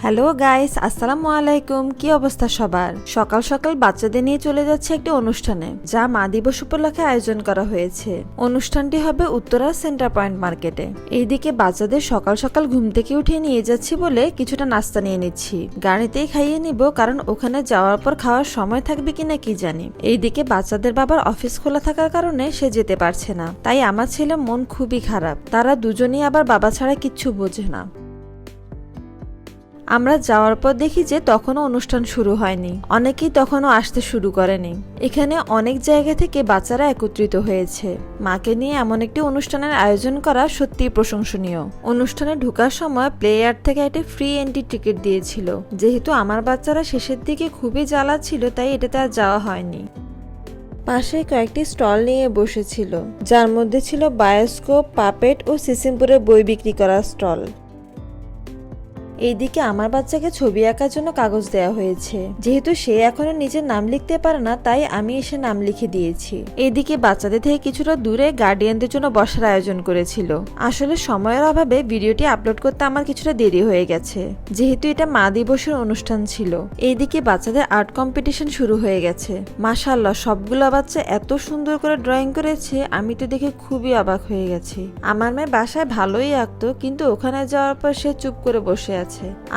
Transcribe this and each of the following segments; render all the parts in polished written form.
Hello guys, আসসালামু আলাইকুম। কি অবস্থা সবার? সকাল সকাল বাচ্চাদের নিয়ে চলে যাচ্ছে একটি অনুষ্ঠানে, যা মা দিবস উপলক্ষে আয়োজন করা হয়েছে। অনুষ্ঠানটি হবে উত্তরা সেন্টার পয়েন্ট মার্কেটে। এইদিকে বাচ্চাদের সকাল সকাল ঘুম থেকে উঠিয়ে নিয়ে যাচ্ছি বলে কিছুটা নাস্তা নিয়ে নিচ্ছি। গাড়িতেই খাইয়ে নিব, কারণ ওখানে যাওয়ার পর খাওয়ার সময় থাকবে কিনা কি জানি। এইদিকে বাচ্চাদের বাবার অফিস খোলা থাকার কারণে সে যেতে পারছে না, তাই আমার ছেলের মন খুবই খারাপ। তারা দুজনেই আবার বাবা ছাড়া কিচ্ছু বোঝে না। আমরা যাওয়ার পর দেখি যে তখনও অনুষ্ঠান শুরু হয়নি, অনেকেই তখনও আসতে শুরু করেনি। এখানে অনেক জায়গা থেকে বাচ্চারা একত্রিত হয়েছে। মাকে নিয়ে এমন একটি অনুষ্ঠানের আয়োজন করা সত্যিই প্রশংসনীয়। অনুষ্ঠানে ঢোকার সময় প্লে ইয়ার্ড থেকে একটি ফ্রি এন্ট্রি টিকিট দিয়েছিল। যেহেতু আমার বাচ্চারা শেষের দিকে খুবই জ্বালা ছিল, তাই এটাতে আর যাওয়া হয়নি। পাশে কয়েকটি স্টল নিয়ে বসেছিল, যার মধ্যে ছিল বায়োস্কোপ, পাপেট ও সিসিমপুরের বই বিক্রি করার স্টল। এইদিকে আমার বাচ্চাকে ছবি আঁকার জন্য কাগজ দেওয়া হয়েছে। যেহেতু সে এখনো নিজের নাম লিখতে পারে না, তাই আমি এসে নাম লিখে দিয়েছি। এইদিকে বাচ্চাদের থেকে কিছুটা দূরে গার্ডিয়ানদের জন্য বসার আয়োজন করেছিল। আসলে সময়ের অভাবে ভিডিওটি আপলোড করতে আমার কিছুটা দেরি হয়ে গেছে, যেহেতু এটা মা দিবসের অনুষ্ঠান ছিল। এইদিকে বাচ্চাদের আর্ট কম্পিটিশন শুরু হয়ে গেছে। মাশাআল্লাহ, সবগুলো বাচ্চা এত সুন্দর করে ড্রয়িং করেছে, আমি তো দেখে খুবই অবাক হয়ে গেছি। আমার মেয়ে বাসায় ভালোই আঁকতো, কিন্তু ওখানে যাওয়ার পর সে চুপ করে বসে আছে।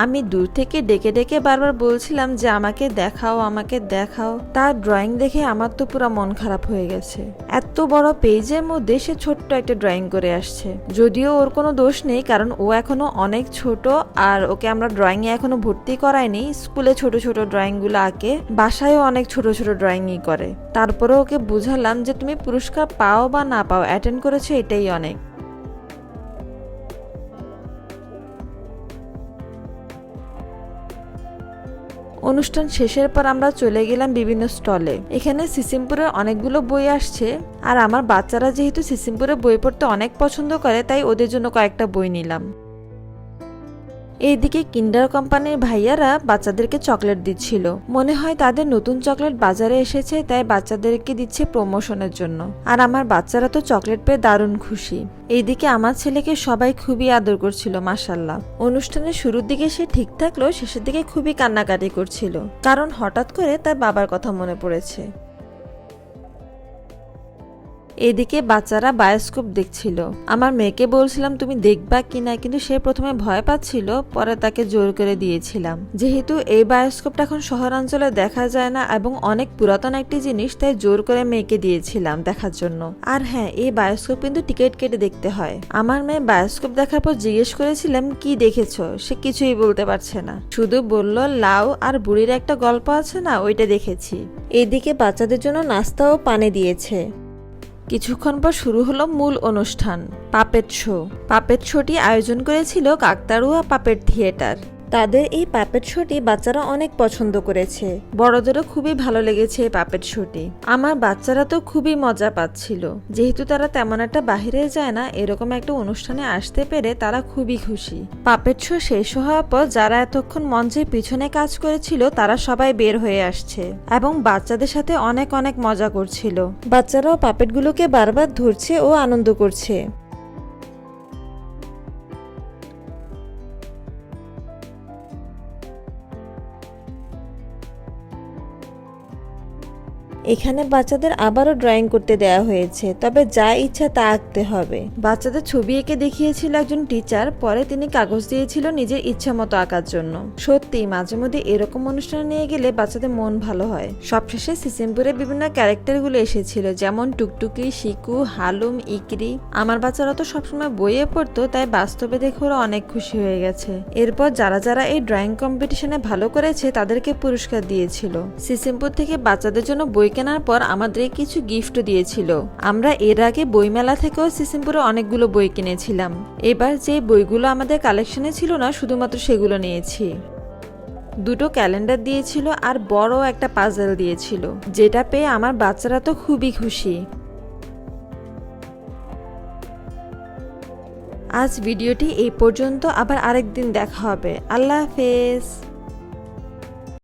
আমি দূর থেকে ডেকে ডেকে বারবার বলছিলাম যে আমাকে দেখাও, আমাকে দেখাও। তার ড্রয়িং দেখে আমার তো পুরো মন খারাপ হয়ে গেছে। এত বড় পেজের মধ্যে সে ছোট্ট একটা ড্রয়িং করে আসছে। যদিও ওর কোনো দোষ নেই, কারণ ও এখনো অনেক ছোট, আর ওকে আমরা ড্রয়িং এ এখনো ভর্তি করাইনি। স্কুলে ছোট ছোট ড্রয়িং গুলো আঁকে, বাসায়ও অনেক ছোট ছোট ড্রয়িংই করে। তারপরে ওকে বুঝালাম যে তুমি পুরস্কার পাও বা না পাও, অ্যাটেন্ড করেছো এটাই অনেক। অনুষ্ঠান শেষের পর আমরা চলে গেলাম বিভিন্ন স্টলে। এখানে সিসিমপুরের অনেকগুলো বই আসছে, আর আমার বাচ্চারা যেহেতু সিসিমপুরে বই পড়তে অনেক পছন্দ করে, তাই ওদের জন্য কয়েকটা বই নিলাম। এইদিকে কিন্ডার কোম্পানির ভাইয়ারা বাচ্চাদেরকে চকলেট দিচ্ছিল। মনে হয় তাদের নতুন চকলেট বাজারে এসেছে, তাই বাচ্চাদেরকে দিচ্ছে প্রমোশনের জন্য। আর আমার বাচ্চারা তো চকলেট পেয়ে দারুণ খুশি। এইদিকে আমার ছেলেকে সবাই খুবই আদর করছিল, মাশাআল্লাহ। অনুষ্ঠানের শুরুর দিকে সে ঠিক থাকলেও শেষের দিকে খুবই কান্নাকাটি করছিল, কারণ হঠাৎ করে তার বাবার কথা মনে পড়েছে। এদিকে বাচ্চারা বায়োস্কোপ দেখছিল। আমার মেয়েকে বলছিলাম তুমি দেখবা কিনা, কিন্তু সে প্রথমে ভয় পাচ্ছিল, পরে তাকে জোর করে দিয়েছিলাম। যেহেতু এই বায়োস্কোপটা এখন শহরাঞ্চলে দেখা যায় না এবং অনেক পুরাতন একটি জিনিস, তাই জোর করে মেয়েকে দিয়েছিলাম দেখার জন্য। আর হ্যাঁ, এই বায়োস্কোপ কিন্তু টিকিট কেটে দেখতে হয়। আমার মেয়ে বায়োস্কোপ দেখার পর জিজ্ঞেস করেছিলাম কি দেখেছো, সে কিছুই বলতে পারছে না, শুধু বলল লাউ আর বুড়ির একটা গল্প আছে না, ওইটা দেখেছি। এইদিকে বাচ্চাদের জন্য নাস্তা ও পানি দিয়েছে। কিছুক্ষণ পর শুরু হলো মূল অনুষ্ঠান, পাপেট শো। পাপেট শোটি আয়োজন করেছিল কাকতাড়ুয়া পাপেট থিয়েটার। তাদের এই পাপেট শোটি বাচ্চারা অনেক পছন্দ করেছে, বড়দেরও খুবই ভালো লেগেছে এই পাপেট শোটি। আমার বাচ্চারা তো খুবই মজা পাচ্ছিল। যেহেতু তারা তেমন একটা বাহিরে যায় না, এরকম একটা অনুষ্ঠানে আসতে পেরে তারা খুবই খুশি। পাপেট শো শেষ হওয়ার পর যারা এতক্ষণ মঞ্চের পিছনে কাজ করেছিল, তারা সবাই বের হয়ে আসছে এবং বাচ্চাদের সাথে অনেক অনেক মজা করছিল। বাচ্চারাও পাপেটগুলোকে বারবার ধরছে ও আনন্দ করছে। এখানে বাচ্চাদের আবারও ড্রয়িং করতে দেওয়া হয়েছে, তবে যা ইচ্ছা তা আঁকতে হবে। বাচ্চাদের ছবি এঁকে দেখিয়েছিল একজন টিচার, পরে তিনি কাগজ দিয়েছিল নিজের ইচ্ছা মতো আঁকার জন্য। সত্যি মাঝে মধ্যে এরকম অনুষ্ঠানে নিয়ে গেলে বাচ্চাদের মন ভালো হয়। সবশেষে সিসিমপুরে বিভিন্ন ক্যারেক্টারগুলো এসেছিল, যেমন টুকটুকি, শিকু, হালুম, ইকরি। আমার বাচ্চারা তো সবসময় বইয়ে পড়তো, তাই বাস্তবে দেখে ওরা অনেক খুশি হয়ে গেছে। এরপর যারা যারা এই ড্রয়িং কম্পিটিশনে ভালো করেছে তাদেরকে পুরস্কার দিয়েছিল। সিসিমপুর থেকে বাচ্চাদের জন্য বই কেনার পর আমাদের কিছু গিফটও দিয়েছিল। আমরা এর আগে বইমেলা থেকেও সিসিমপুরে অনেকগুলো বই কিনেছিলাম। এবার যে বইগুলো আমাদের কালেকশনে ছিল না, শুধুমাত্র সেগুলো নিয়েছি। দুটো ক্যালেন্ডার দিয়েছিল আর বড় একটা পাজল দিয়েছিল, যেটা পেয়ে আমার বাচ্চারা তো খুবই খুশি। আজ ভিডিওটি এই পর্যন্ত, আবার আরেকদিন দেখা হবে। আল্লাহ হাফেজ।